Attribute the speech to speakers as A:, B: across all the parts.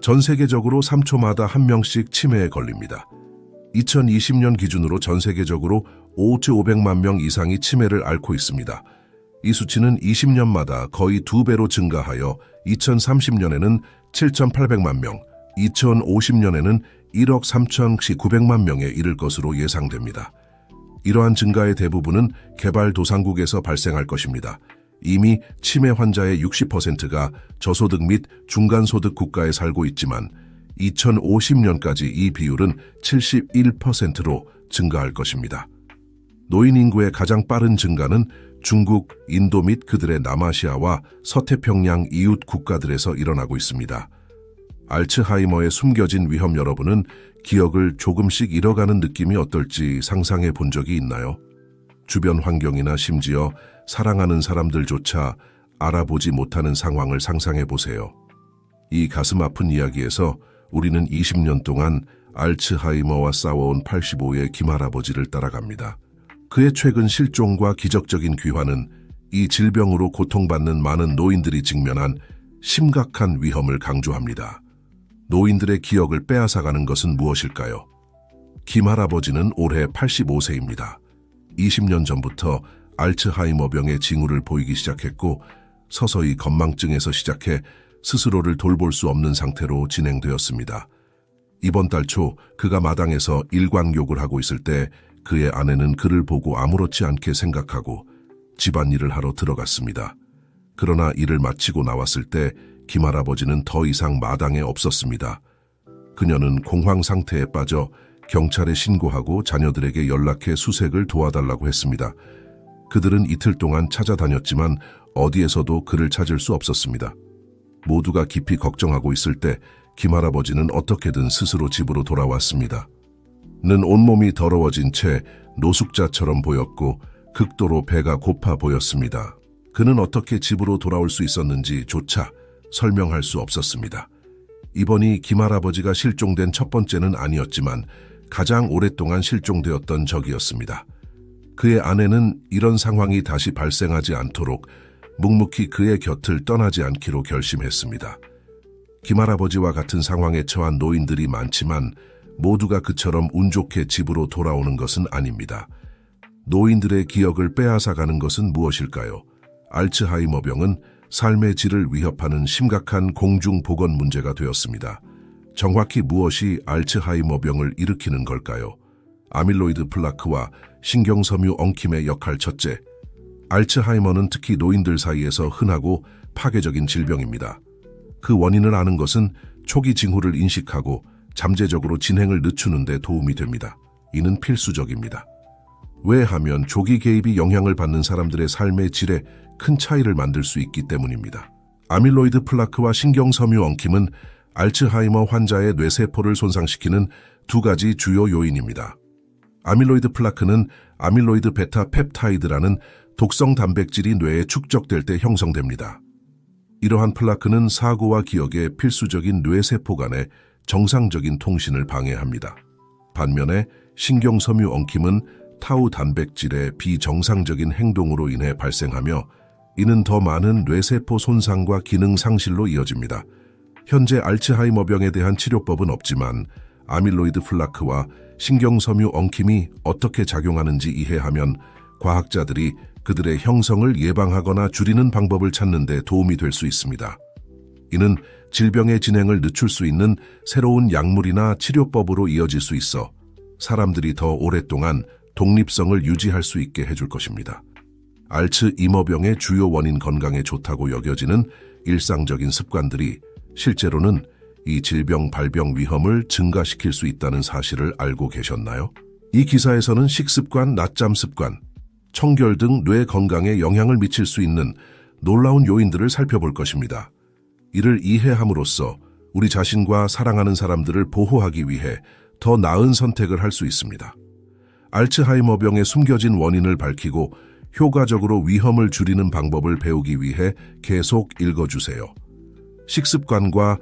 A: 전 세계적으로 3초마다 1명씩 치매에 걸립니다. 2020년 기준으로 전 세계적으로 5,500만 명 이상이 치매를 앓고 있습니다. 이 수치는 20년마다 거의 2배로 증가하여 2030년에는 7,800만 명, 2050년에는 1억 3,900만 명에 이를 것으로 예상됩니다. 이러한 증가의 대부분은 개발도상국에서 발생할 것입니다. 이미 치매 환자의 60%가 저소득 및 중간소득 국가에 살고 있지만 2050년까지 이 비율은 71%로 증가할 것입니다. 노인 인구의 가장 빠른 증가는 중국, 인도 및 그들의 남아시아와 서태평양 이웃 국가들에서 일어나고 있습니다. 알츠하이머의 숨겨진 위험, 여러분은 기억을 조금씩 잃어가는 느낌이 어떨지 상상해 본 적이 있나요? 주변 환경이나 심지어 사랑하는 사람들조차 알아보지 못하는 상황을 상상해 보세요. 이 가슴 아픈 이야기에서 우리는 20년 동안 알츠하이머와 싸워온 85의 김할아버지를 따라갑니다. 그의 최근 실종과 기적적인 귀환은 이 질병으로 고통받는 많은 노인들이 직면한 심각한 위험을 강조합니다. 노인들의 기억을 빼앗아가는 것은 무엇일까요? 김할아버지는 올해 85세입니다. 20년 전부터 알츠하이머병의 징후를 보이기 시작했고 서서히 건망증에서 시작해 스스로를 돌볼 수 없는 상태로 진행되었습니다. 이번 달 초 그가 마당에서 일광욕을 하고 있을 때 그의 아내는 그를 보고 아무렇지 않게 생각하고 집안일을 하러 들어갔습니다. 그러나 일을 마치고 나왔을 때 김할아버지는 더 이상 마당에 없었습니다. 그녀는 공황 상태에 빠져 경찰에 신고하고 자녀들에게 연락해 수색을 도와달라고 했습니다. 그들은 이틀 동안 찾아다녔지만 어디에서도 그를 찾을 수 없었습니다. 모두가 깊이 걱정하고 있을 때 김할아버지는 어떻게든 스스로 집으로 돌아왔습니다. 는 온몸이 더러워진 채 노숙자처럼 보였고 극도로 배가 고파 보였습니다. 그는 어떻게 집으로 돌아올 수 있었는지조차 설명할 수 없었습니다. 이번이 김할아버지가 실종된 첫 번째는 아니었지만 가장 오랫동안 실종되었던 적이었습니다. 그의 아내는 이런 상황이 다시 발생하지 않도록 묵묵히 그의 곁을 떠나지 않기로 결심했습니다. 김할아버지와 같은 상황에 처한 노인들이 많지만 모두가 그처럼 운 좋게 집으로 돌아오는 것은 아닙니다. 노인들의 기억을 빼앗아가는 것은 무엇일까요? 알츠하이머병은 삶의 질을 위협하는 심각한 공중보건 문제가 되었습니다. 정확히 무엇이 알츠하이머병을 일으키는 걸까요? 아밀로이드 플라크와 신경섬유 엉킴의 역할. 첫째, 알츠하이머는 특히 노인들 사이에서 흔하고 파괴적인 질병입니다. 그 원인을 아는 것은 초기 징후를 인식하고 잠재적으로 진행을 늦추는 데 도움이 됩니다. 이는 필수적입니다. 왜하면 조기 개입이 영향을 받는 사람들의 삶의 질에 큰 차이를 만들 수 있기 때문입니다. 아밀로이드 플라크와 신경섬유 엉킴은 알츠하이머 환자의 뇌세포를 손상시키는 두 가지 주요 요인입니다. 아밀로이드 플라크는 아밀로이드 베타 펩타이드라는 독성 단백질이 뇌에 축적될 때 형성됩니다. 이러한 플라크는 사고와 기억의 필수적인 뇌세포 간의 정상적인 통신을 방해합니다. 반면에 신경섬유 엉킴은 타우 단백질의 비정상적인 행동으로 인해 발생하며 이는 더 많은 뇌세포 손상과 기능 상실로 이어집니다. 현재 알츠하이머병에 대한 치료법은 없지만 아밀로이드 플라크와 신경섬유 엉킴이 어떻게 작용하는지 이해하면 과학자들이 그들의 형성을 예방하거나 줄이는 방법을 찾는 데 도움이 될 수 있습니다. 이는 질병의 진행을 늦출 수 있는 새로운 약물이나 치료법으로 이어질 수 있어 사람들이 더 오랫동안 독립성을 유지할 수 있게 해줄 것입니다. 알츠이머병의 주요 원인, 건강에 좋다고 여겨지는 일상적인 습관들이 실제로는 이 질병 발병 위험을 증가시킬 수 있다는 사실을 알고 계셨나요? 이 기사에서는 식습관, 낮잠 습관, 청결 등 뇌 건강에 영향을 미칠 수 있는 놀라운 요인들을 살펴볼 것입니다. 이를 이해함으로써 우리 자신과 사랑하는 사람들을 보호하기 위해 더 나은 선택을 할 수 있습니다. 알츠하이머병의 숨겨진 원인을 밝히고 효과적으로 위험을 줄이는 방법을 배우기 위해 계속 읽어주세요. 식습관과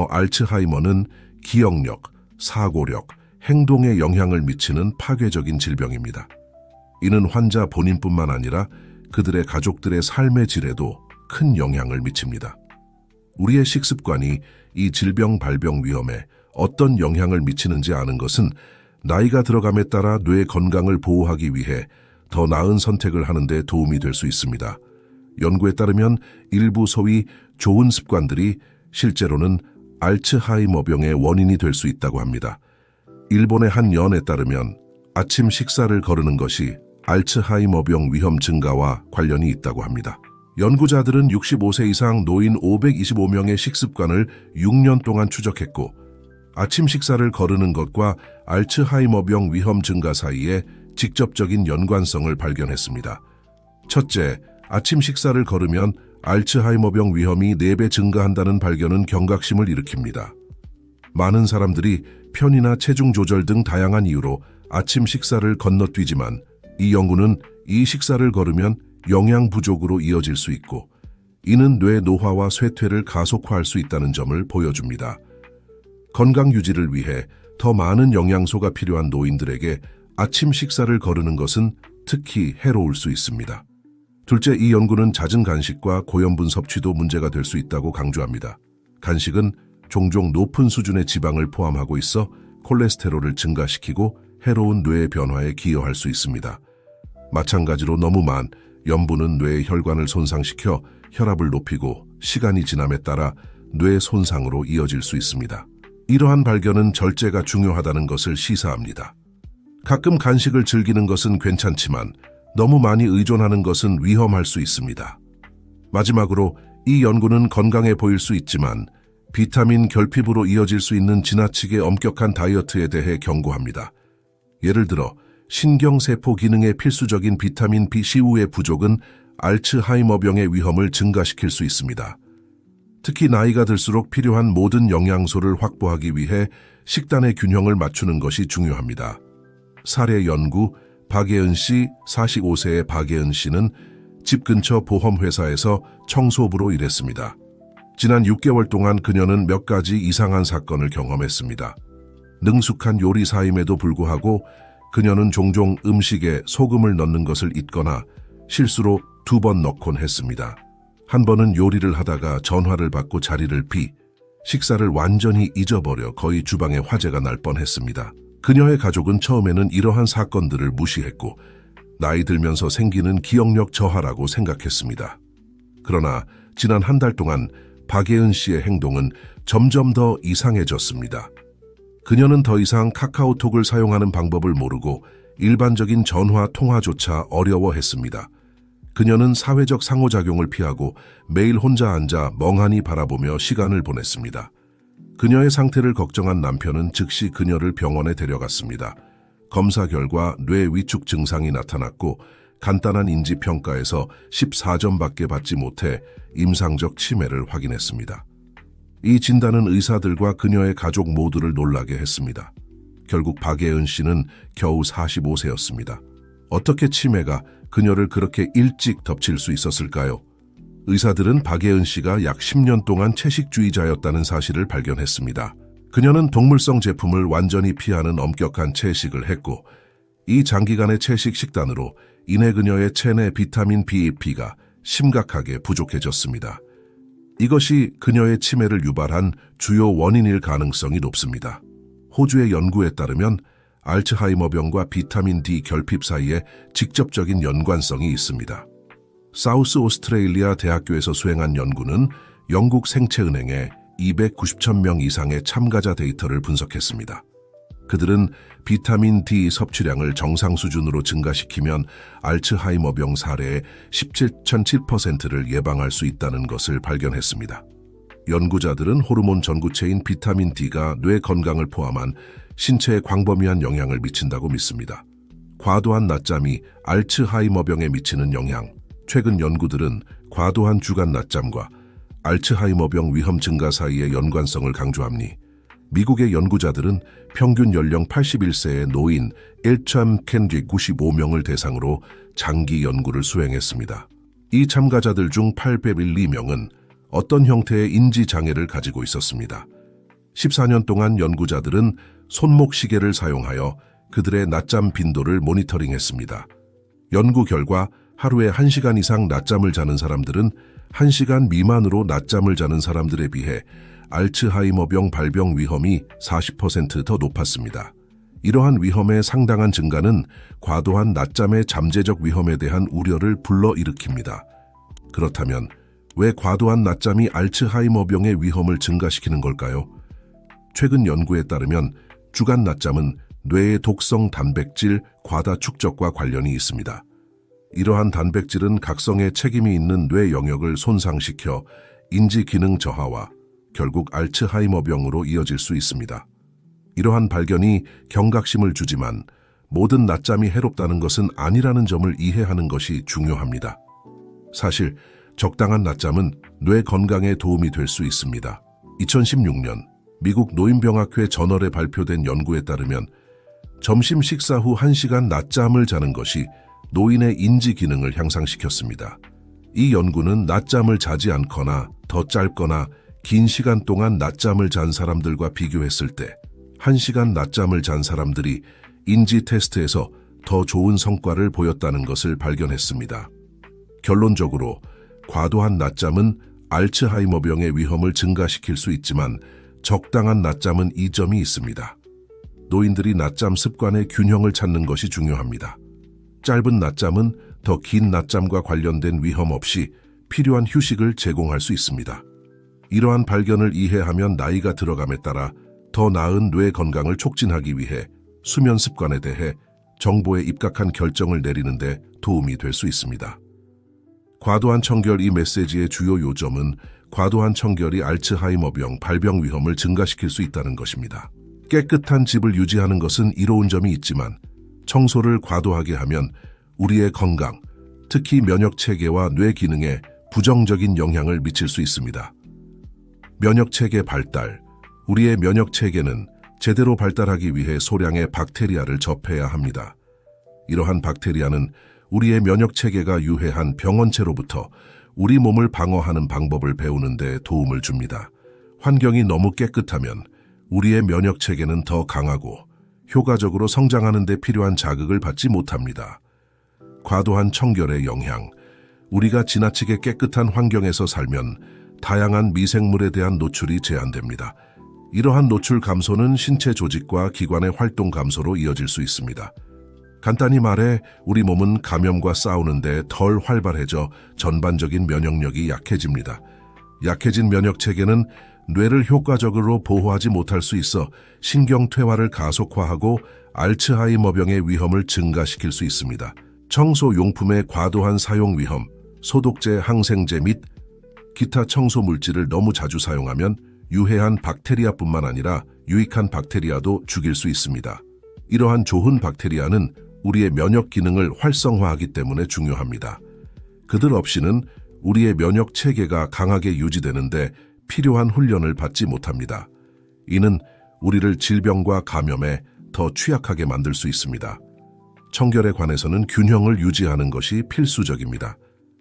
A: 알츠하이머는 기억력, 사고력, 행동에 영향을 미치는 파괴적인 질병입니다. 이는 환자 본인뿐만 아니라 그들의 가족들의 삶의 질에도 큰 영향을 미칩니다. 우리의 식습관이 이 질병 발병 위험에 어떤 영향을 미치는지 아는 것은 나이가 들어감에 따라 뇌 건강을 보호하기 위해 더 나은 선택을 하는 데 도움이 될 수 있습니다. 연구에 따르면 일부 소위 좋은 습관들이 실제로는 알츠하이머병의 원인이 될 수 있다고 합니다. 일본의 한 연에 따르면 아침 식사를 거르는 것이 알츠하이머병 위험 증가와 관련이 있다고 합니다. 연구자들은 65세 이상 노인 525명의 식습관을 6년 동안 추적했고 아침 식사를 거르는 것과 알츠하이머병 위험 증가 사이에 직접적인 연관성을 발견했습니다. 첫째, 아침 식사를 거르면 알츠하이머병 위험이 4배 증가한다는 발견은 경각심을 일으킵니다. 많은 사람들이 편의나 체중 조절 등 다양한 이유로 아침 식사를 건너뛰지만 이 연구는 이 식사를 거르면 영양 부족으로 이어질 수 있고 이는 뇌 노화와 쇠퇴를 가속화할 수 있다는 점을 보여줍니다. 건강 유지를 위해 더 많은 영양소가 필요한 노인들에게 아침 식사를 거르는 것은 특히 해로울 수 있습니다. 둘째, 이 연구는 잦은 간식과 고염분 섭취도 문제가 될 수 있다고 강조합니다. 간식은 종종 높은 수준의 지방을 포함하고 있어 콜레스테롤을 증가시키고 해로운 뇌 변화에 기여할 수 있습니다. 마찬가지로 너무 많은 염분은 뇌의 혈관을 손상시켜 혈압을 높이고 시간이 지남에 따라 뇌 손상으로 이어질 수 있습니다. 이러한 발견은 절제가 중요하다는 것을 시사합니다. 가끔 간식을 즐기는 것은 괜찮지만 너무 많이 의존하는 것은 위험할 수 있습니다. 마지막으로 이 연구는 건강해 보일 수 있지만 비타민 결핍으로 이어질 수 있는 지나치게 엄격한 다이어트에 대해 경고합니다. 예를 들어 신경세포 기능에 필수적인 비타민 B12의 부족은 알츠하이머병의 위험을 증가시킬 수 있습니다. 특히 나이가 들수록 필요한 모든 영양소를 확보하기 위해 식단의 균형을 맞추는 것이 중요합니다. 사례 연구, 박예은 씨, 45세의 박예은 씨는 집 근처 보험회사에서 청소부로 일했습니다. 지난 6개월 동안 그녀는 몇 가지 이상한 사건을 경험했습니다. 능숙한 요리사임에도 불구하고 그녀는 종종 음식에 소금을 넣는 것을 잊거나 실수로 2번 넣곤 했습니다. 한 번은 요리를 하다가 전화를 받고 자리를 비 식사를 완전히 잊어버려 거의 주방에 화재가 날 뻔했습니다. 그녀의 가족은 처음에는 이러한 사건들을 무시했고 나이 들면서 생기는 기억력 저하라고 생각했습니다. 그러나 지난 한 달 동안 박예은 씨의 행동은 점점 더 이상해졌습니다. 그녀는 더 이상 카카오톡을 사용하는 방법을 모르고 일반적인 전화 통화조차 어려워했습니다. 그녀는 사회적 상호작용을 피하고 매일 혼자 앉아 멍하니 바라보며 시간을 보냈습니다. 그녀의 상태를 걱정한 남편은 즉시 그녀를 병원에 데려갔습니다. 검사 결과 뇌 위축 증상이 나타났고 간단한 인지평가에서 14점밖에 받지 못해 임상적 치매를 확인했습니다. 이 진단은 의사들과 그녀의 가족 모두를 놀라게 했습니다. 결국 박예은 씨는 겨우 45세였습니다. 어떻게 치매가 그녀를 그렇게 일찍 덮칠 수 있었을까요? 의사들은 박예은 씨가 약 10년 동안 채식주의자였다는 사실을 발견했습니다. 그녀는 동물성 제품을 완전히 피하는 엄격한 채식을 했고 이 장기간의 채식 식단으로 인해 그녀의 체내 비타민 B2가 심각하게 부족해졌습니다. 이것이 그녀의 치매를 유발한 주요 원인일 가능성이 높습니다. 호주의 연구에 따르면 알츠하이머병과 비타민 D 결핍 사이에 직접적인 연관성이 있습니다. 사우스 오스트레일리아 대학교에서 수행한 연구는 영국 생체은행의 290,000명 이상의 참가자 데이터를 분석했습니다. 그들은 비타민 D 섭취량을 정상 수준으로 증가시키면 알츠하이머병 사례의 17.7%를 예방할 수 있다는 것을 발견했습니다. 연구자들은 호르몬 전구체인 비타민 D가 뇌 건강을 포함한 신체에 광범위한 영향을 미친다고 믿습니다. 과도한 낮잠이 알츠하이머병에 미치는 영향, 최근 연구들은 과도한 주간 낮잠과 알츠하이머병 위험 증가 사이의 연관성을 강조하니 미국의 연구자들은 평균 연령 81세의 노인 1,995명을 대상으로 장기 연구를 수행했습니다. 이 참가자들 중 802명은 어떤 형태의 인지장애를 가지고 있었습니다. 14년 동안 연구자들은 손목 시계를 사용하여 그들의 낮잠 빈도를 모니터링했습니다. 연구 결과 하루에 1시간 이상 낮잠을 자는 사람들은 1시간 미만으로 낮잠을 자는 사람들에 비해 알츠하이머병 발병 위험이 40% 더 높았습니다. 이러한 위험의 상당한 증가는 과도한 낮잠의 잠재적 위험에 대한 우려를 불러일으킵니다. 그렇다면 왜 과도한 낮잠이 알츠하이머병의 위험을 증가시키는 걸까요? 최근 연구에 따르면 주간 낮잠은 뇌의 독성 단백질 과다 축적과 관련이 있습니다. 이러한 단백질은 각성에 책임이 있는 뇌 영역을 손상시켜 인지 기능 저하와 결국 알츠하이머병으로 이어질 수 있습니다. 이러한 발견이 경각심을 주지만 모든 낮잠이 해롭다는 것은 아니라는 점을 이해하는 것이 중요합니다. 사실 적당한 낮잠은 뇌 건강에 도움이 될 수 있습니다. 2016년 미국 노인병학회 저널에 발표된 연구에 따르면 점심 식사 후 1시간 낮잠을 자는 것이 노인의 인지 기능을 향상시켰습니다. 이 연구는 낮잠을 자지 않거나 더 짧거나 긴 시간 동안 낮잠을 잔 사람들과 비교했을 때 1시간 낮잠을 잔 사람들이 인지 테스트에서 더 좋은 성과를 보였다는 것을 발견했습니다. 결론적으로 과도한 낮잠은 알츠하이머병의 위험을 증가시킬 수 있지만 적당한 낮잠은 이점이 있습니다. 노인들이 낮잠 습관의 균형을 찾는 것이 중요합니다. 짧은 낮잠은 더 긴 낮잠과 관련된 위험 없이 필요한 휴식을 제공할 수 있습니다. 이러한 발견을 이해하면 나이가 들어감에 따라 더 나은 뇌 건강을 촉진하기 위해 수면 습관에 대해 정보에 입각한 결정을 내리는 데 도움이 될 수 있습니다. 과도한 청결. 이 메시지의 주요 요점은 과도한 청결이 알츠하이머병 발병 위험을 증가시킬 수 있다는 것입니다. 깨끗한 집을 유지하는 것은 이로운 점이 있지만 청소를 과도하게 하면 우리의 건강, 특히 면역체계와 뇌 기능에 부정적인 영향을 미칠 수 있습니다. 면역체계 발달. 우리의 면역체계는 제대로 발달하기 위해 소량의 박테리아를 접해야 합니다. 이러한 박테리아는 우리의 면역체계가 유해한 병원체로부터 우리 몸을 방어하는 방법을 배우는 데 도움을 줍니다. 환경이 너무 깨끗하면 우리의 면역체계는 더 강하고 효과적으로 성장하는 데 필요한 자극을 받지 못합니다. 과도한 청결의 영향. 우리가 지나치게 깨끗한 환경에서 살면 다양한 미생물에 대한 노출이 제한됩니다. 이러한 노출 감소는 신체 조직과 기관의 활동 감소로 이어질 수 있습니다. 간단히 말해 우리 몸은 감염과 싸우는데 덜 활발해져 전반적인 면역력이 약해집니다. 약해진 면역체계는 뇌를 효과적으로 보호하지 못할 수 있어 신경퇴화를 가속화하고 알츠하이머병의 위험을 증가시킬 수 있습니다. 청소용품의 과도한 사용 위험, 소독제, 항생제 및 기타 청소 물질을 너무 자주 사용하면 유해한 박테리아뿐만 아니라 유익한 박테리아도 죽일 수 있습니다. 이러한 좋은 박테리아는 우리의 면역 기능을 활성화하기 때문에 중요합니다. 그들 없이는 우리의 면역 체계가 강하게 유지되는데 필요한 훈련을 받지 못합니다. 이는 우리를 질병과 감염에 더 취약하게 만들 수 있습니다. 청결에 관해서는 균형을 유지하는 것이 필수적입니다.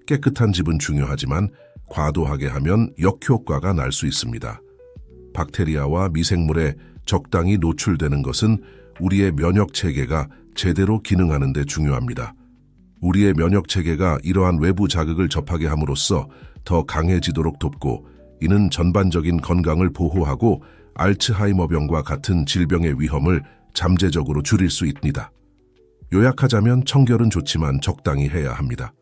A: 깨끗한 집은 중요하지만 과도하게 하면 역효과가 날 수 있습니다. 박테리아와 미생물에 적당히 노출되는 것은 우리의 면역 체계가 제대로 기능하는 데 중요합니다. 우리의 면역 체계가 이러한 외부 자극을 접하게 함으로써 더 강해지도록 돕고 이는 전반적인 건강을 보호하고 알츠하이머병과 같은 질병의 위험을 잠재적으로 줄일 수 있습니다. 요약하자면 청결은 좋지만 적당히 해야 합니다.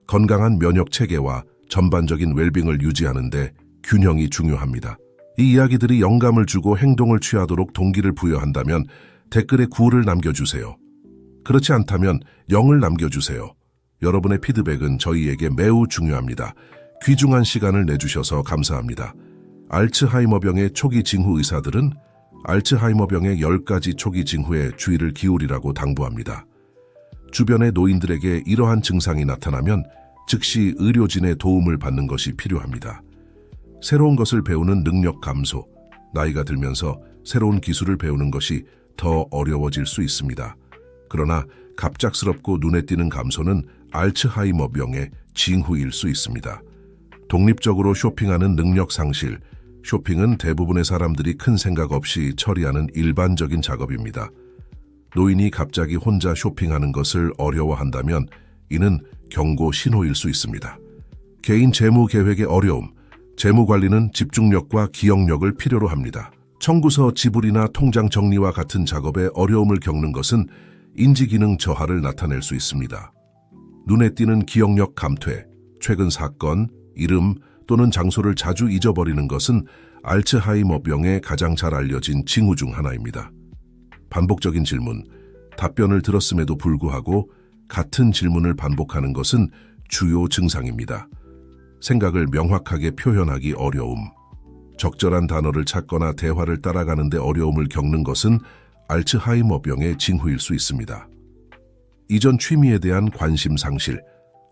A: 건강한 면역 체계와 전반적인 웰빙을 유지하는 데 균형이 중요합니다. 이 이야기들이 영감을 주고 행동을 취하도록 동기를 부여한다면 댓글에 9를 남겨주세요. 그렇지 않다면 0을 남겨주세요. 여러분의 피드백은 저희에게 매우 중요합니다. 귀중한 시간을 내주셔서 감사합니다. 알츠하이머병의 초기 징후. 의사들은 알츠하이머병의 10가지 초기 징후에 주의를 기울이라고 당부합니다. 주변의 노인들에게 이러한 증상이 나타나면 즉시 의료진의 도움을 받는 것이 필요합니다. 새로운 것을 배우는 능력 감소. 나이가 들면서 새로운 기술을 배우는 것이 더 어려워질 수 있습니다. 그러나 갑작스럽고 눈에 띄는 감소는 알츠하이머병의 징후일 수 있습니다. 독립적으로 쇼핑하는 능력 상실. 쇼핑은 대부분의 사람들이 큰 생각 없이 처리하는 일반적인 작업입니다. 노인이 갑자기 혼자 쇼핑하는 것을 어려워한다면 이는 경고 신호일 수 있습니다. 개인 재무 계획의 어려움, 재무 관리는 집중력과 기억력을 필요로 합니다. 청구서 지불이나 통장 정리와 같은 작업에 어려움을 겪는 것은 인지기능 저하를 나타낼 수 있습니다. 눈에 띄는 기억력 감퇴, 최근 사건, 이름 또는 장소를 자주 잊어버리는 것은 알츠하이머병의 가장 잘 알려진 징후 중 하나입니다. 반복적인 질문, 답변을 들었음에도 불구하고 같은 질문을 반복하는 것은 주요 증상입니다. 생각을 명확하게 표현하기 어려움, 적절한 단어를 찾거나 대화를 따라가는 데 어려움을 겪는 것은 알츠하이머병의 징후일 수 있습니다. 이전 취미에 대한 관심 상실,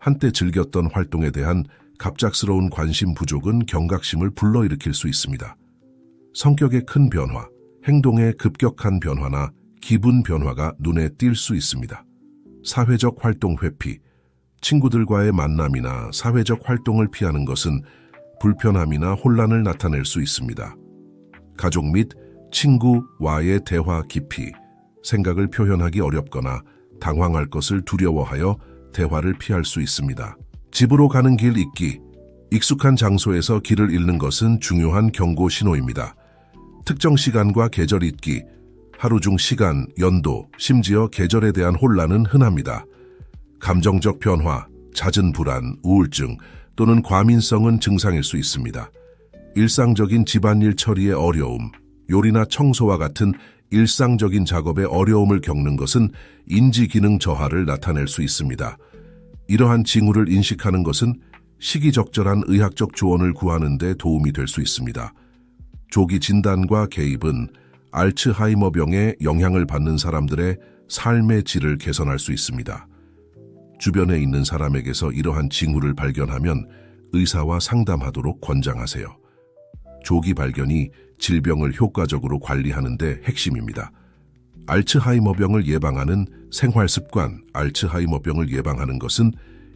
A: 한때 즐겼던 활동에 대한 갑작스러운 관심 부족은 경각심을 불러일으킬 수 있습니다. 성격의 큰 변화, 행동의 급격한 변화나 기분 변화가 눈에 띌 수 있습니다. 사회적 활동 회피, 친구들과의 만남이나 사회적 활동을 피하는 것은 불편함이나 혼란을 나타낼 수 있습니다. 가족 및 친구와의 대화 깊이, 생각을 표현하기 어렵거나 당황할 것을 두려워하여 대화를 피할 수 있습니다. 집으로 가는 길 잊기, 익숙한 장소에서 길을 잃는 것은 중요한 경고 신호입니다. 특정 시간과 계절 잊기, 하루 중 시간, 연도, 심지어 계절에 대한 혼란은 흔합니다. 감정적 변화, 잦은 불안, 우울증 또는 과민성은 증상일 수 있습니다. 일상적인 집안일 처리의 어려움, 요리나 청소와 같은 일상적인 작업에 어려움을 겪는 것은 인지기능 저하를 나타낼 수 있습니다. 이러한 징후를 인식하는 것은 시기적절한 의학적 조언을 구하는 데 도움이 될 수 있습니다. 조기 진단과 개입은 알츠하이머병에 영향을 받는 사람들의 삶의 질을 개선할 수 있습니다. 주변에 있는 사람에게서 이러한 징후를 발견하면 의사와 상담하도록 권장하세요. 조기 발견이 질병을 효과적으로 관리하는 데 핵심입니다. 알츠하이머병을 예방하는 생활습관, 알츠하이머병을 예방하는 것은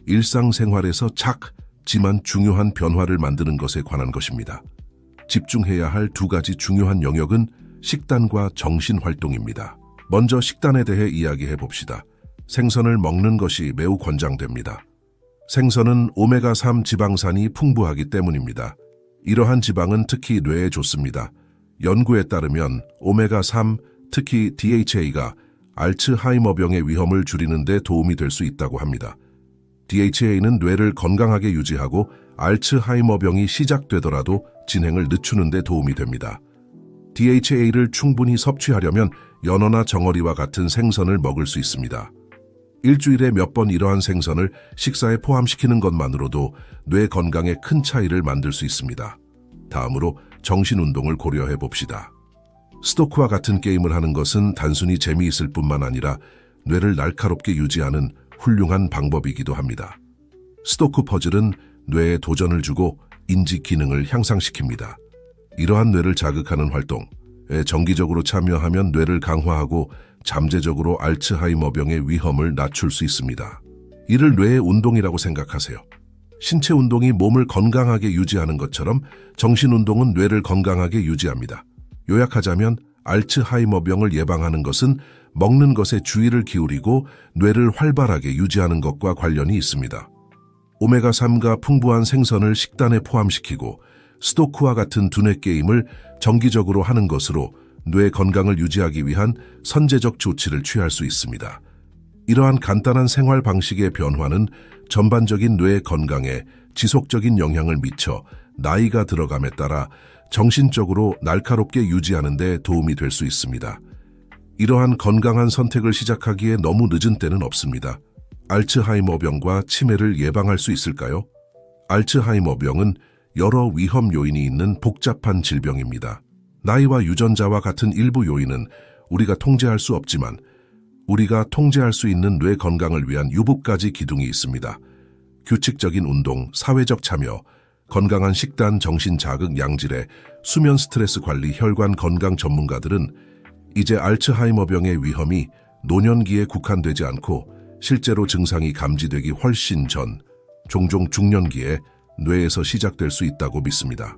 A: 일상생활에서 작지만 중요한 변화를 만드는 것에 관한 것입니다. 집중해야 할 두 가지 중요한 영역은 식단과 정신활동입니다. 먼저 식단에 대해 이야기해 봅시다. 생선을 먹는 것이 매우 권장됩니다. 생선은 오메가3 지방산이 풍부하기 때문입니다. 이러한 지방은 특히 뇌에 좋습니다. 연구에 따르면 오메가3, 특히 DHA가 알츠하이머병의 위험을 줄이는 데 도움이 될 수 있다고 합니다. DHA는 뇌를 건강하게 유지하고 알츠하이머병이 시작되더라도 진행을 늦추는 데 도움이 됩니다. DHA를 충분히 섭취하려면 연어나 정어리와 같은 생선을 먹을 수 있습니다. 일주일에 몇 번 이러한 생선을 식사에 포함시키는 것만으로도 뇌 건강에 큰 차이를 만들 수 있습니다. 다음으로 정신운동을 고려해 봅시다. 스도크와 같은 게임을 하는 것은 단순히 재미있을 뿐만 아니라 뇌를 날카롭게 유지하는 훌륭한 방법이기도 합니다. 스도크 퍼즐은 뇌에 도전을 주고 인지 기능을 향상시킵니다. 이러한 뇌를 자극하는 활동에 정기적으로 참여하면 뇌를 강화하고 잠재적으로 알츠하이머병의 위험을 낮출 수 있습니다. 이를 뇌의 운동이라고 생각하세요. 신체 운동이 몸을 건강하게 유지하는 것처럼 정신 운동은 뇌를 건강하게 유지합니다. 요약하자면 알츠하이머병을 예방하는 것은 먹는 것에 주의를 기울이고 뇌를 활발하게 유지하는 것과 관련이 있습니다. 오메가3가 풍부한 생선을 식단에 포함시키고 스도크와 같은 두뇌 게임을 정기적으로 하는 것으로 뇌 건강을 유지하기 위한 선제적 조치를 취할 수 있습니다. 이러한 간단한 생활 방식의 변화는 전반적인 뇌 건강에 지속적인 영향을 미쳐 나이가 들어감에 따라 정신적으로 날카롭게 유지하는 데 도움이 될 수 있습니다. 이러한 건강한 선택을 시작하기에 너무 늦은 때는 없습니다. 알츠하이머병과 치매를 예방할 수 있을까요? 알츠하이머병은 여러 위험 요인이 있는 복잡한 질병입니다. 나이와 유전자와 같은 일부 요인은 우리가 통제할 수 없지만 우리가 통제할 수 있는 뇌 건강을 위한 유복가지 기둥이 있습니다. 규칙적인 운동, 사회적 참여, 건강한 식단, 정신 자극 양질의 수면 스트레스 관리, 혈관 건강 전문가들은 이제 알츠하이머병의 위험이 노년기에 국한되지 않고 실제로 증상이 감지되기 훨씬 전, 종종 중년기에 뇌에서 시작될 수 있다고 믿습니다.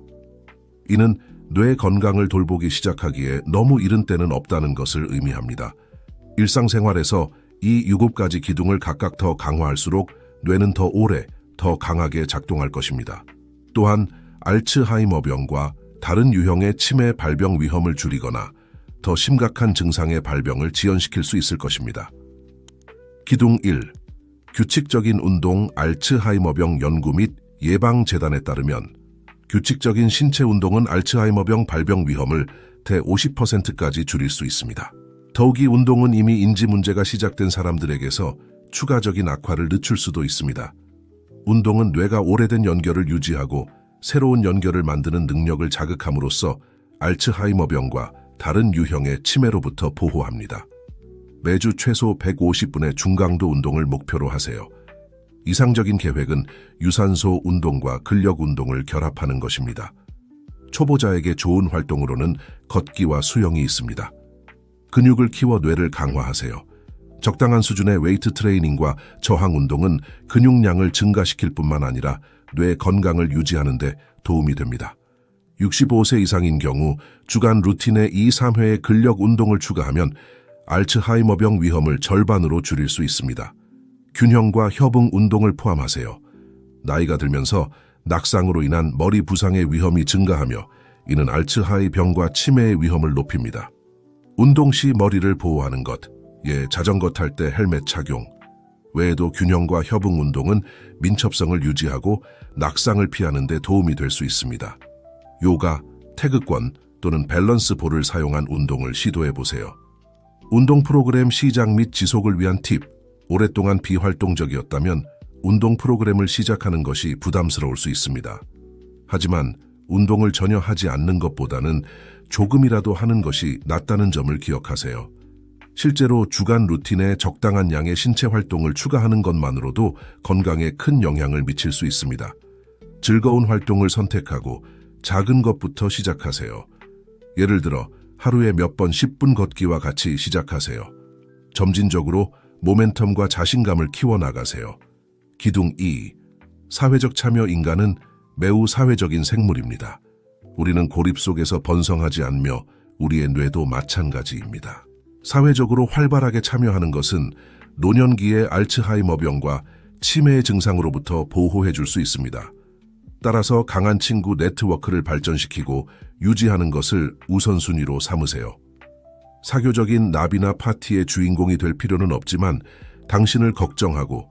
A: 이는 뇌 건강을 돌보기 시작하기에 너무 이른 때는 없다는 것을 의미합니다. 일상생활에서 이 7가지 기둥을 각각 더 강화할수록 뇌는 더 오래, 더 강하게 작동할 것입니다. 또한 알츠하이머병과 다른 유형의 치매 발병 위험을 줄이거나 더 심각한 증상의 발병을 지연시킬 수 있을 것입니다. 기둥 1. 규칙적인 운동 알츠하이머병 연구 및 예방재단에 따르면 규칙적인 신체 운동은 알츠하이머병 발병 위험을 대 50%까지 줄일 수 있습니다. 더욱이 운동은 이미 인지 문제가 시작된 사람들에게서 추가적인 악화를 늦출 수도 있습니다. 운동은 뇌가 오래된 연결을 유지하고 새로운 연결을 만드는 능력을 자극함으로써 알츠하이머병과 다른 유형의 치매로부터 보호합니다. 매주 최소 150분의 중강도 운동을 목표로 하세요. 이상적인 계획은 유산소 운동과 근력 운동을 결합하는 것입니다. 초보자에게 좋은 활동으로는 걷기와 수영이 있습니다. 근육을 키워 뇌를 강화하세요. 적당한 수준의 웨이트 트레이닝과 저항 운동은 근육량을 증가시킬 뿐만 아니라 뇌 건강을 유지하는 데 도움이 됩니다. 65세 이상인 경우 주간 루틴에 2-3회의 근력 운동을 추가하면 알츠하이머병 위험을 절반으로 줄일 수 있습니다. 균형과 협응 운동을 포함하세요. 나이가 들면서 낙상으로 인한 머리 부상의 위험이 증가하며 이는 알츠하이병과 치매의 위험을 높입니다. 운동 시 머리를 보호하는 것, 자전거 탈 때 헬멧 착용, 외에도 균형과 협응 운동은 민첩성을 유지하고 낙상을 피하는 데 도움이 될 수 있습니다. 요가, 태극권 또는 밸런스 볼을 사용한 운동을 시도해보세요. 운동 프로그램 시작 및 지속을 위한 팁, 오랫동안 비활동적이었다면 운동 프로그램을 시작하는 것이 부담스러울 수 있습니다. 하지만 운동을 전혀 하지 않는 것보다는 조금이라도 하는 것이 낫다는 점을 기억하세요. 실제로 주간 루틴에 적당한 양의 신체 활동을 추가하는 것만으로도 건강에 큰 영향을 미칠 수 있습니다. 즐거운 활동을 선택하고 작은 것부터 시작하세요. 예를 들어 하루에 몇 번 10분 걷기와 같이 시작하세요. 점진적으로 모멘텀과 자신감을 키워나가세요. 기둥 2. 사회적 참여. 인간은 매우 사회적인 생물입니다. 우리는 고립 속에서 번성하지 않으며 우리의 뇌도 마찬가지입니다. 사회적으로 활발하게 참여하는 것은 노년기의 알츠하이머병과 치매의 증상으로부터 보호해 줄 수 있습니다. 따라서 강한 친구 네트워크를 발전시키고 유지하는 것을 우선순위로 삼으세요. 사교적인 나비나 파티의 주인공이 될 필요는 없지만 당신을 걱정하고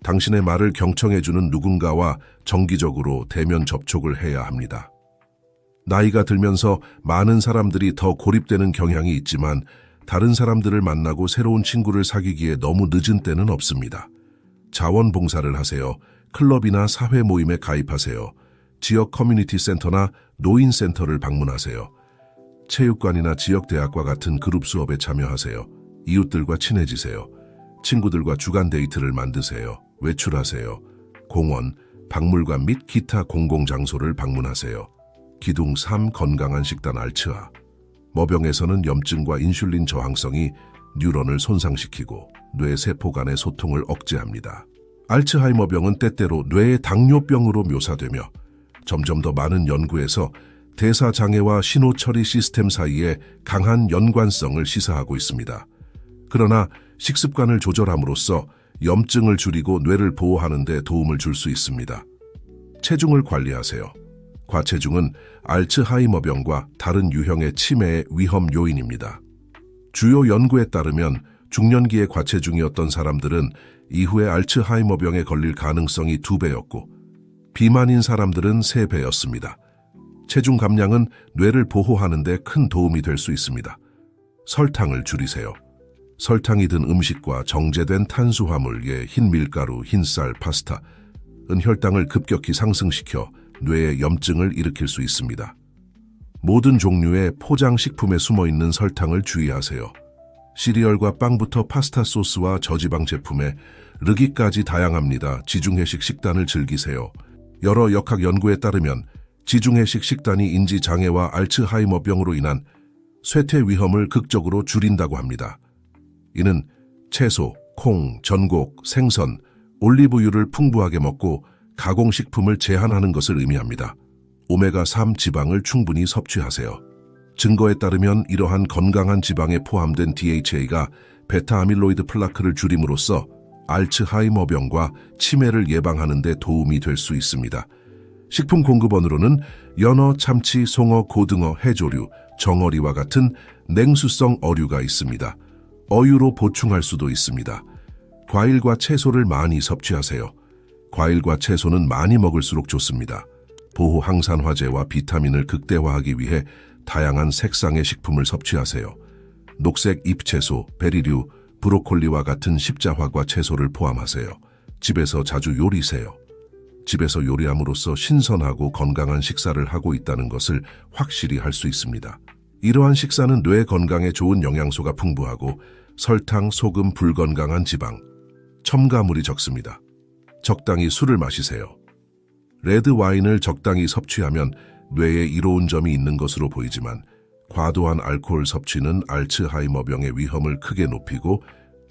A: 당신의 말을 경청해주는 누군가와 정기적으로 대면 접촉을 해야 합니다. 나이가 들면서 많은 사람들이 더 고립되는 경향이 있지만 다른 사람들을 만나고 새로운 친구를 사귀기에 너무 늦은 때는 없습니다. 자원봉사를 하세요. 클럽이나 사회 모임에 가입하세요. 지역 커뮤니티 센터나 노인센터를 방문하세요. 체육관이나 지역대학과 같은 그룹 수업에 참여하세요. 이웃들과 친해지세요. 친구들과 주간 데이트를 만드세요. 외출하세요. 공원, 박물관 및 기타 공공장소를 방문하세요. 기둥 3. 건강한 식단. 알츠하 머병에서는 염증과 인슐린 저항성이 뉴런을 손상시키고 뇌 세포 간의 소통을 억제합니다. 알츠하이머병은 때때로 뇌의 당뇨병으로 묘사되며 점점 더 많은 연구에서 대사장애와 신호처리 시스템 사이에 강한 연관성을 시사하고 있습니다. 그러나 식습관을 조절함으로써 염증을 줄이고 뇌를 보호하는 데 도움을 줄 수 있습니다. 체중을 관리하세요. 과체중은 알츠하이머병과 다른 유형의 치매의 위험 요인입니다. 주요 연구에 따르면 중년기의 과체중이었던 사람들은 이후에 알츠하이머병에 걸릴 가능성이 2배였고 비만인 사람들은 3배였습니다. 체중 감량은 뇌를 보호하는 데 큰 도움이 될 수 있습니다. 설탕을 줄이세요. 설탕이 든 음식과 정제된 탄수화물, 흰 밀가루, 흰쌀, 파스타는 혈당을 급격히 상승시켜 뇌에 염증을 일으킬 수 있습니다. 모든 종류의 포장 식품에 숨어있는 설탕을 주의하세요. 시리얼과 빵부터 파스타 소스와 저지방 제품에 르기까지 다양합니다. 지중해식 식단을 즐기세요. 여러 역학 연구에 따르면 지중해식 식단이 인지장애와 알츠하이머병으로 인한 쇠퇴 위험을 극적으로 줄인다고 합니다. 이는 채소, 콩, 전곡, 생선, 올리브유를 풍부하게 먹고 가공식품을 제한하는 것을 의미합니다. 오메가3 지방을 충분히 섭취하세요. 증거에 따르면 이러한 건강한 지방에 포함된 DHA가 베타 아밀로이드 플라크를 줄임으로써 알츠하이머병과 치매를 예방하는 데 도움이 될 수 있습니다. 식품 공급원으로는 연어, 참치, 송어, 고등어, 해조류, 정어리와 같은 냉수성 어류가 있습니다. 어유로 보충할 수도 있습니다. 과일과 채소를 많이 섭취하세요. 과일과 채소는 많이 먹을수록 좋습니다. 보호 항산화제와 비타민을 극대화하기 위해 다양한 색상의 식품을 섭취하세요. 녹색 잎채소, 베리류, 브로콜리와 같은 십자화과 채소를 포함하세요. 집에서 자주 요리세요. 집에서 요리함으로써 신선하고 건강한 식사를 하고 있다는 것을 확실히 할 수 있습니다. 이러한 식사는 뇌 건강에 좋은 영양소가 풍부하고 설탕, 소금, 불건강한 지방, 첨가물이 적습니다. 적당히 술을 마시세요. 레드 와인을 적당히 섭취하면 뇌에 이로운 점이 있는 것으로 보이지만 과도한 알코올 섭취는 알츠하이머병의 위험을 크게 높이고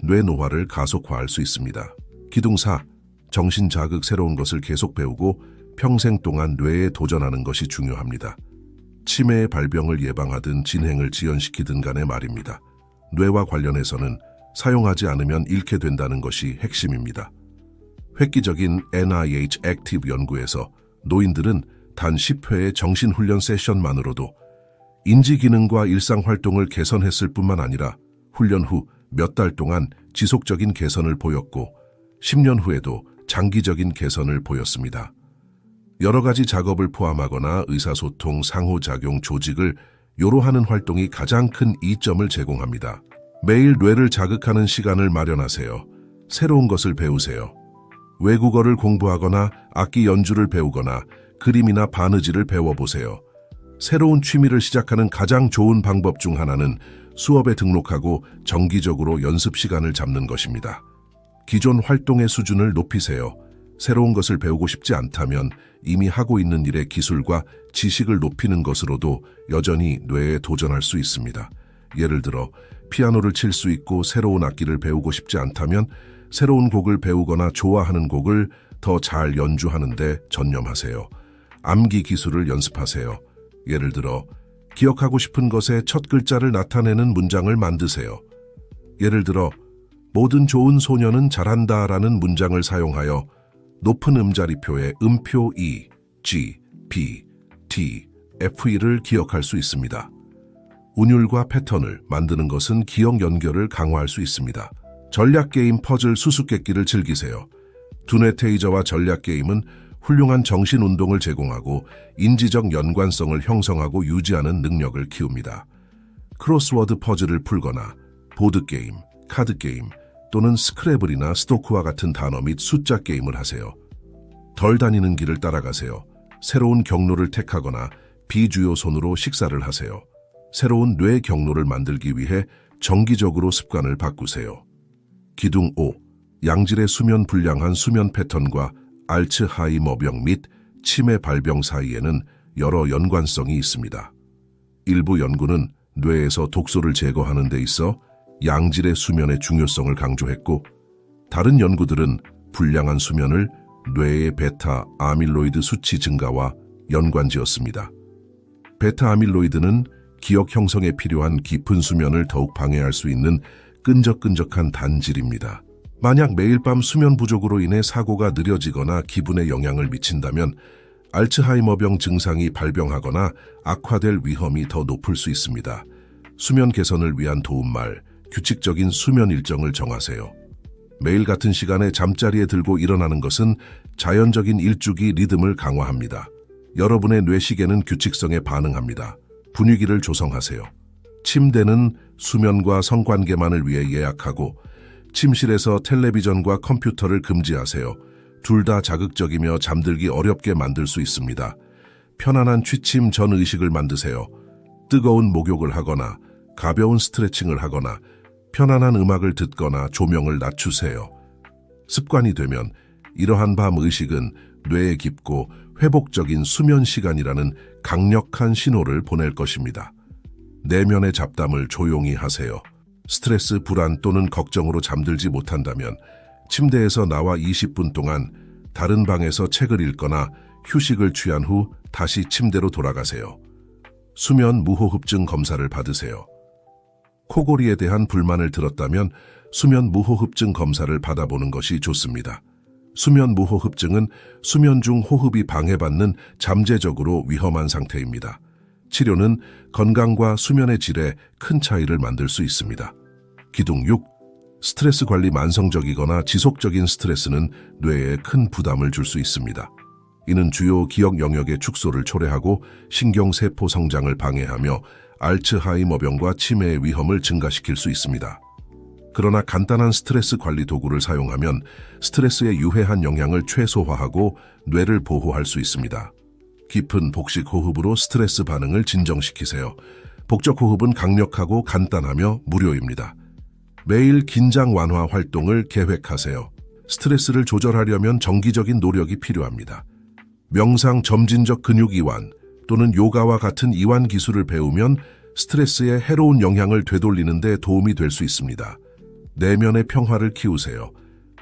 A: 뇌 노화를 가속화할 수 있습니다. 기둥4. 정신 자극 새로운 것을 계속 배우고 평생 동안 뇌에 도전하는 것이 중요합니다. 치매의 발병을 예방하든 진행을 지연시키든 간에 말입니다. 뇌와 관련해서는 사용하지 않으면 잃게 된다는 것이 핵심입니다. 획기적인 NIH 액티브 연구에서 노인들은 단 10회의 정신훈련 세션만으로도 인지기능과 일상활동을 개선했을 뿐만 아니라 훈련 후 몇 달 동안 지속적인 개선을 보였고 10년 후에도 장기적인 개선을 보였습니다. 여러 가지 작업을 포함하거나 의사소통, 상호작용, 조직을 요로하는 활동이 가장 큰 이점을 제공합니다. 매일 뇌를 자극하는 시간을 마련하세요. 새로운 것을 배우세요. 외국어를 공부하거나 악기 연주를 배우거나 그림이나 바느질을 배워보세요. 새로운 취미를 시작하는 가장 좋은 방법 중 하나는 수업에 등록하고 정기적으로 연습 시간을 잡는 것입니다. 기존 활동의 수준을 높이세요. 새로운 것을 배우고 싶지 않다면 이미 하고 있는 일의 기술과 지식을 높이는 것으로도 여전히 뇌에 도전할 수 있습니다. 예를 들어 피아노를 칠 수 있고 새로운 악기를 배우고 싶지 않다면 새로운 곡을 배우거나 좋아하는 곡을 더 잘 연주하는 데 전념하세요. 암기 기술을 연습하세요. 예를 들어 기억하고 싶은 것의 첫 글자를 나타내는 문장을 만드세요. 예를 들어 모든 좋은 소녀는 잘한다라는 문장을 사용하여 높은 음자리표의 음표 E, G, B, T, FE를 기억할 수 있습니다. 운율과 패턴을 만드는 것은 기억 연결을 강화할 수 있습니다. 전략게임 퍼즐 수수께끼를 즐기세요. 두뇌 테이저와 전략게임은 훌륭한 정신운동을 제공하고 인지적 연관성을 형성하고 유지하는 능력을 키웁니다. 크로스워드 퍼즐을 풀거나 보드게임, 카드게임 또는 스크래블이나 스토크와 같은 단어 및 숫자 게임을 하세요. 덜 다니는 길을 따라가세요. 새로운 경로를 택하거나 비주요 손으로 식사를 하세요. 새로운 뇌 경로를 만들기 위해 정기적으로 습관을 바꾸세요. 기둥 5. 양질의 수면 불량한 수면 패턴과 알츠하이머병 및 치매 발병 사이에는 여러 연관성이 있습니다. 일부 연구는 뇌에서 독소를 제거하는 데 있어 양질의 수면의 중요성을 강조했고, 다른 연구들은 불량한 수면을 뇌의 베타 아밀로이드 수치 증가와 연관지었습니다. 베타 아밀로이드는 기억 형성에 필요한 깊은 수면을 더욱 방해할 수 있는 끈적끈적한 단질입니다. 만약 매일 밤 수면 부족으로 인해 사고가 느려지거나 기분에 영향을 미친다면 알츠하이머병 증상이 발병하거나 악화될 위험이 더 높을 수 있습니다. 수면 개선을 위한 도움말, 규칙적인 수면 일정을 정하세요. 매일 같은 시간에 잠자리에 들고 일어나는 것은 자연적인 일주기 리듬을 강화합니다. 여러분의 뇌시계는 규칙성에 반응합니다. 분위기를 조성하세요. 침대는 수면과 성관계만을 위해 예약하고 침실에서 텔레비전과 컴퓨터를 금지하세요. 둘 다 자극적이며 잠들기 어렵게 만들 수 있습니다. 편안한 취침 전 의식을 만드세요. 뜨거운 목욕을 하거나 가벼운 스트레칭을 하거나 편안한 음악을 듣거나 조명을 낮추세요. 습관이 되면 이러한 밤 의식은 뇌에 깊고 회복적인 수면 시간이라는 강력한 신호를 보낼 것입니다. 내면의 잡담을 조용히 하세요. 스트레스, 불안 또는 걱정으로 잠들지 못한다면 침대에서 나와 20분 동안 다른 방에서 책을 읽거나 휴식을 취한 후 다시 침대로 돌아가세요. 수면 무호흡증 검사를 받으세요. 코골이에 대한 불만을 들었다면 수면 무호흡증 검사를 받아보는 것이 좋습니다. 수면 무호흡증은 수면 중 호흡이 방해받는 잠재적으로 위험한 상태입니다. 치료는 건강과 수면의 질에 큰 차이를 만들 수 있습니다. 기둥 6. 스트레스 관리. 만성적이거나 지속적인 스트레스는 뇌에 큰 부담을 줄 수 있습니다. 이는 주요 기억 영역의 축소를 초래하고 신경세포 성장을 방해하며 알츠하이머병과 치매의 위험을 증가시킬 수 있습니다. 그러나 간단한 스트레스 관리 도구를 사용하면 스트레스의 유해한 영향을 최소화하고 뇌를 보호할 수 있습니다. 깊은 복식 호흡으로 스트레스 반응을 진정시키세요. 복적 호흡은 강력하고 간단하며 무료입니다. 매일 긴장 완화 활동을 계획하세요. 스트레스를 조절하려면 정기적인 노력이 필요합니다. 명상, 점진적 근육 이완 또는 요가와 같은 이완 기술을 배우면 스트레스의 해로운 영향을 되돌리는 데 도움이 될 수 있습니다. 내면의 평화를 키우세요.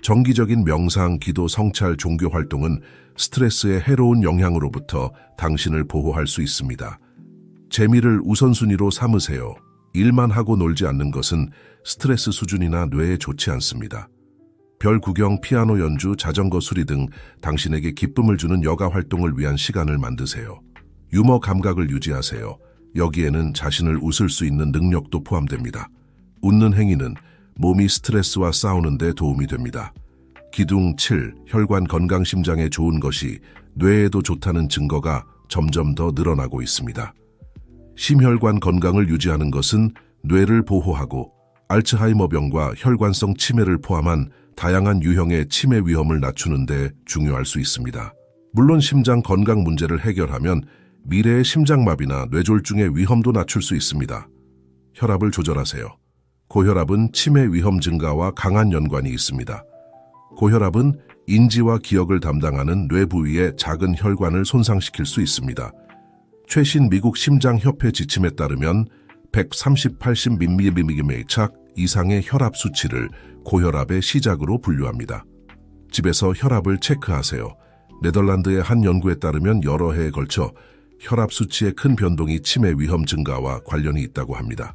A: 정기적인 명상, 기도, 성찰, 종교 활동은 스트레스의 해로운 영향으로부터 당신을 보호할 수 있습니다. 재미를 우선순위로 삼으세요. 일만 하고 놀지 않는 것은 스트레스 수준이나 뇌에 좋지 않습니다. 별 구경, 피아노 연주, 자전거 수리 등 당신에게 기쁨을 주는 여가 활동을 위한 시간을 만드세요. 유머 감각을 유지하세요. 여기에는 자신을 웃을 수 있는 능력도 포함됩니다. 웃는 행위는 몸이 스트레스와 싸우는 데 도움이 됩니다. 기둥 7. 혈관 건강. 심장에 좋은 것이 뇌에도 좋다는 증거가 점점 더 늘어나고 있습니다. 심혈관 건강을 유지하는 것은 뇌를 보호하고 알츠하이머병과 혈관성 치매를 포함한 다양한 유형의 치매 위험을 낮추는 데 중요할 수 있습니다. 물론 심장 건강 문제를 해결하면 미래의 심장마비나 뇌졸중의 위험도 낮출 수 있습니다. 혈압을 조절하세요. 고혈압은 치매 위험 증가와 강한 연관이 있습니다. 고혈압은 인지와 기억을 담당하는 뇌 부위의 작은 혈관을 손상시킬 수 있습니다. 최신 미국 심장협회 지침에 따르면 130/80mm차 이상의 혈압 수치를 고혈압의 시작으로 분류합니다. 집에서 혈압을 체크하세요. 네덜란드의 한 연구에 따르면 여러 해에 걸쳐 혈압 수치의 큰 변동이 치매 위험 증가와 관련이 있다고 합니다.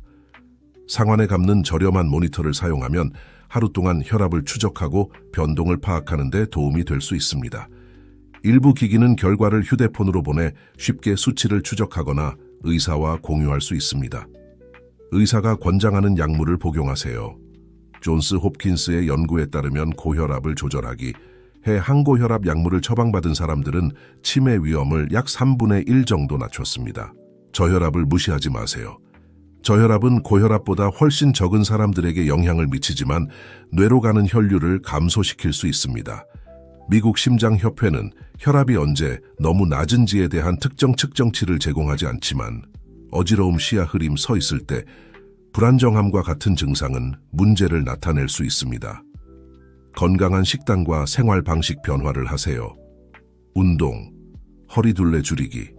A: 상완에 감는 저렴한 모니터를 사용하면 하루 동안 혈압을 추적하고 변동을 파악하는 데 도움이 될 수 있습니다. 일부 기기는 결과를 휴대폰으로 보내 쉽게 수치를 추적하거나 의사와 공유할 수 있습니다. 의사가 권장하는 약물을 복용하세요. 존스 홉킨스의 연구에 따르면 고혈압을 조절하기, 해 항고혈압 약물을 처방받은 사람들은 치매 위험을 약 3분의 1 정도 낮췄습니다. 저혈압을 무시하지 마세요. 저혈압은 고혈압보다 훨씬 적은 사람들에게 영향을 미치지만 뇌로 가는 혈류를 감소시킬 수 있습니다. 미국 심장협회는 혈압이 언제 너무 낮은지에 대한 특정 측정치를 제공하지 않지만 어지러움, 시야 흐림, 서 있을 때 불안정함과 같은 증상은 문제를 나타낼 수 있습니다. 건강한 식단과 생활 방식 변화를 하세요. 운동, 허리둘레 줄이기,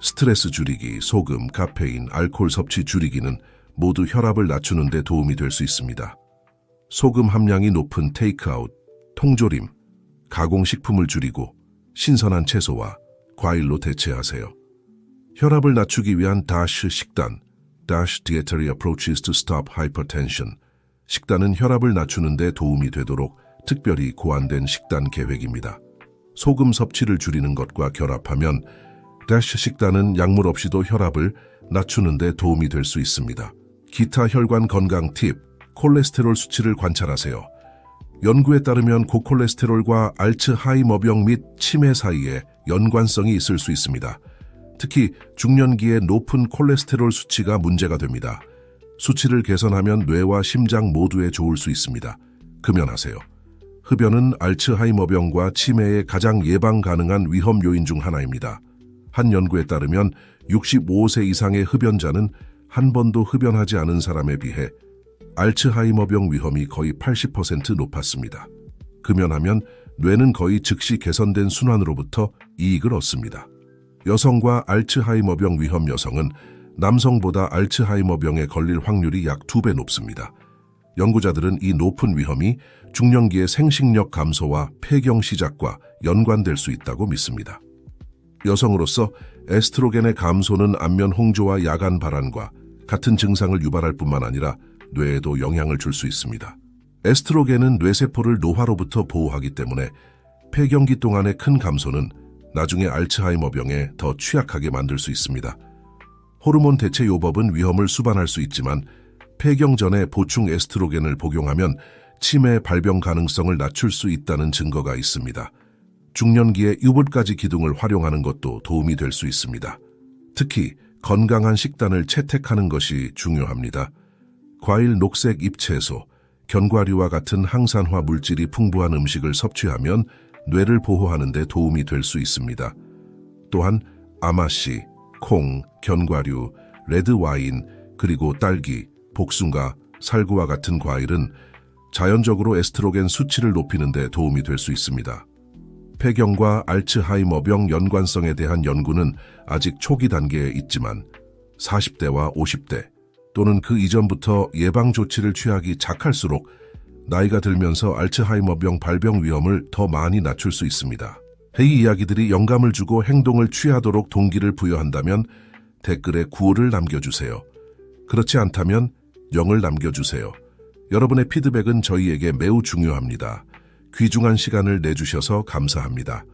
A: 스트레스 줄이기, 소금, 카페인, 알코올 섭취 줄이기는 모두 혈압을 낮추는 데 도움이 될 수 있습니다. 소금 함량이 높은 테이크아웃, 통조림, 가공식품을 줄이고 신선한 채소와 과일로 대체하세요. 혈압을 낮추기 위한 DASH 식단, DASH Dietary Approaches to Stop Hypertension. 식단은 혈압을 낮추는 데 도움이 되도록 특별히 고안된 식단 계획입니다. 소금 섭취를 줄이는 것과 결합하면 DASH 식단은 약물 없이도 혈압을 낮추는 데 도움이 될 수 있습니다. 기타 혈관 건강 팁, 콜레스테롤 수치를 관찰하세요. 연구에 따르면 고콜레스테롤과 알츠하이머병 및 치매 사이에 연관성이 있을 수 있습니다. 특히 중년기에 높은 콜레스테롤 수치가 문제가 됩니다. 수치를 개선하면 뇌와 심장 모두에 좋을 수 있습니다. 금연하세요. 흡연은 알츠하이머병과 치매의 가장 예방 가능한 위험 요인 중 하나입니다. 한 연구에 따르면 65세 이상의 흡연자는 한 번도 흡연하지 않은 사람에 비해 알츠하이머병 위험이 거의 80% 높았습니다. 금연하면 뇌는 거의 즉시 개선된 순환으로부터 이익을 얻습니다. 여성과 알츠하이머병 위험. 여성은 남성보다 알츠하이머병에 걸릴 확률이 약 2배 높습니다. 연구자들은 이 높은 위험이 중년기의 생식력 감소와 폐경 시작과 연관될 수 있다고 믿습니다. 여성으로서 에스트로겐의 감소는 안면 홍조와 야간 발한과 같은 증상을 유발할 뿐만 아니라 뇌에도 영향을 줄 수 있습니다. 에스트로겐은 뇌세포를 노화로부터 보호하기 때문에 폐경기 동안의 큰 감소는 나중에 알츠하이머병에 더 취약하게 만들 수 있습니다. 호르몬 대체 요법은 위험을 수반할 수 있지만 폐경 전에 보충 에스트로겐을 복용하면 치매 발병 가능성을 낮출 수 있다는 증거가 있습니다. 중년기에 유불가지 기둥을 활용하는 것도 도움이 될 수 있습니다. 특히 건강한 식단을 채택하는 것이 중요합니다. 과일, 녹색 잎채소, 견과류와 같은 항산화 물질이 풍부한 음식을 섭취하면 뇌를 보호하는 데 도움이 될 수 있습니다. 또한 아마씨, 콩, 견과류, 레드와인, 그리고 딸기, 복숭아, 살구와 같은 과일은 자연적으로 에스트로겐 수치를 높이는 데 도움이 될 수 있습니다. 폐경과 알츠하이머병 연관성에 대한 연구는 아직 초기 단계에 있지만 40대와 50대 또는 그 이전부터 예방 조치를 취하기 작할수록 나이가 들면서 알츠하이머병 발병 위험을 더 많이 낮출 수 있습니다. 이 이야기들이 영감을 주고 행동을 취하도록 동기를 부여한다면 댓글에 9를 남겨주세요. 그렇지 않다면 0을 남겨주세요. 여러분의 피드백은 저희에게 매우 중요합니다. 귀중한 시간을 내주셔서 감사합니다.